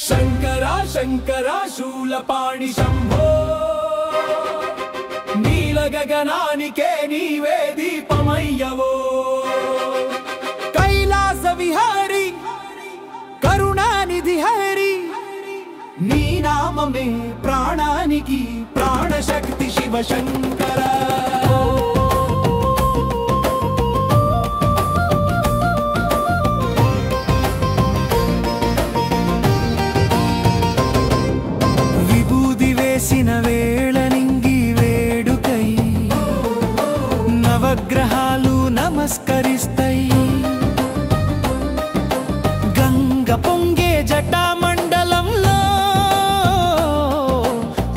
शंकरा शंकरा शूलपाणि शंभो नील गगनानिके नीवे दीपमय्यवो कैलास विहारी करुणानिधि हरि नी नाममे प्राणानिकी प्राणशक्ति शिव शंकर నవగ్రహాలు నమస్కరిస్తాయి గంగ పొంగే జటామండలంలో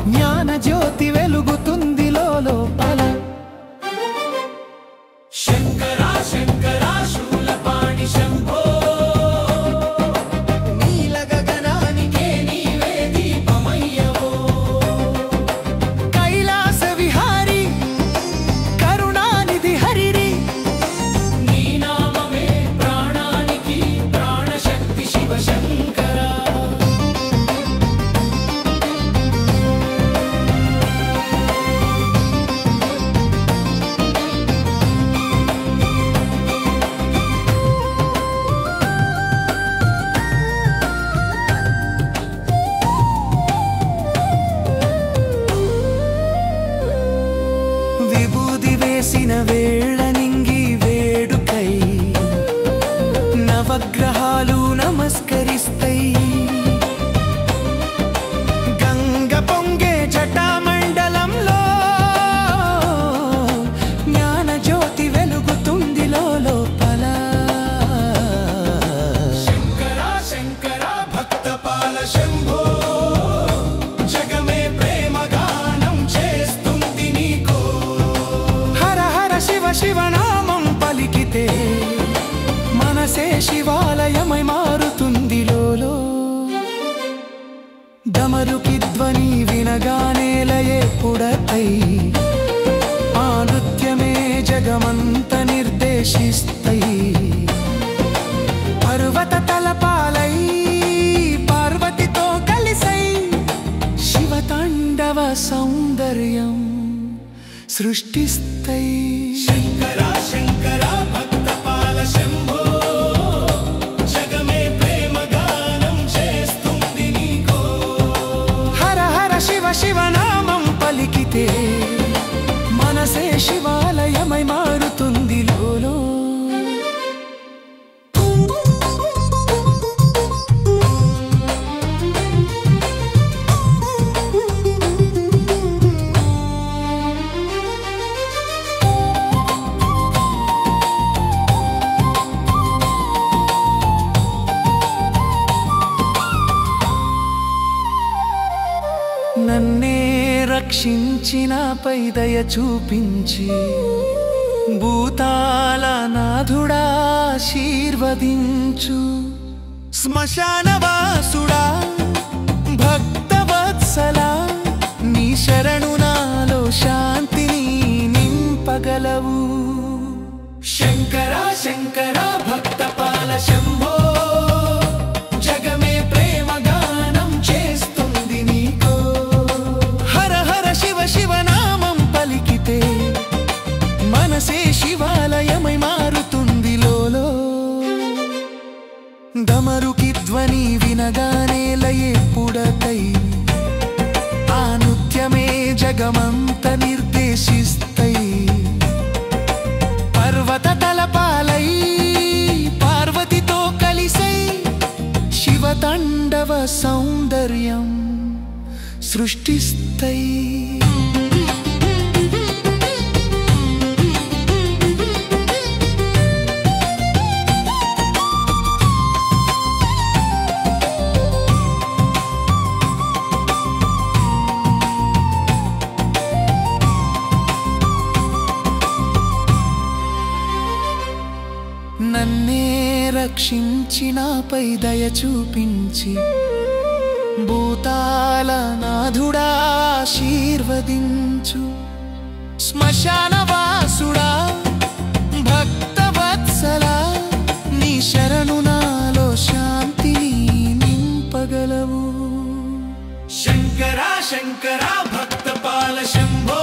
జ్ఞాన జ్యోతి వెలుగుతుంది లోపల శంకరా శంకరా శూలపాణి శంభో నీల గగనానికే నీవే దీపమయ్యవో కైలాస విహారీ కరుణానిధి హరిరి నీ నామమే ప్రాణానికి ప్రాణశక్తి శివ శంకర విభూది వేసిన వేళ నింగి వేడుకై నవగ్రహాలు నమస్కరిస్తాయి గంగ పొంగే జటామండలంలో జ్ఞాన జ్యోతి వెలుగుతుంది లోపల శంకరా శంకరా భక్తపాల శంభో జగమే ప్రేమ గానం చేస్తుంది నీకో హర హర శివ శివనామం పలికితే మనసే శివాలయమై మారుతుంది లోలో డమరుకి ధ్వని వినగానే లయే పుడతై ఆ నృత్యమే జగమంత నిర్దేశిస్తాయి పర్వత తలపాలై పార్వతితో కలిసై శివతాండవ సౌందర్యం సృష్టిస్తాయి శంకరా శంకరా భక్తపాల శంభో జగమే ప్రేమ గానం చేస్తుంది నీకో హర హర శివ శివనామం పలికితే మనసే శివాలయమై మారుతుంది లోలో నన్నే రక్షించినాపై దయ చూపించి భూతాల నాథుడా ఆశీర్వదించు శ్మశానవాసుడా భక్తవత్సలా నీ శరణు నాలో శాంతిని నింపగలవు శంకరా శంకరా భక్తపాల శంభో జగమే ప్రేమ గానం చేస్తుంది నీకో హర హర శివ శివనామం పలికితే మనసే శివాలయమై మారుతుంది లోలో డమరుకి ధ్వని వినగానే లయే పుడతై ఆ నృత్యమే జగమంత నిర్దేశిస్తాయి పర్వత తలపాలై పార్వతితో కలిసై శివతాండవ సౌందర్యం సృష్టిస్తాయి నన్నే రక్షించినాపై దయ చూపించి భూతాల నాథుడా ఆశీర్వదించు శ్మశానవాసుడా భక్తవత్సలా నీ శరణు నాలో శాంతిని నింపగలవు చేయగలవు. శంకరా శంకరా భక్తపాల శంభో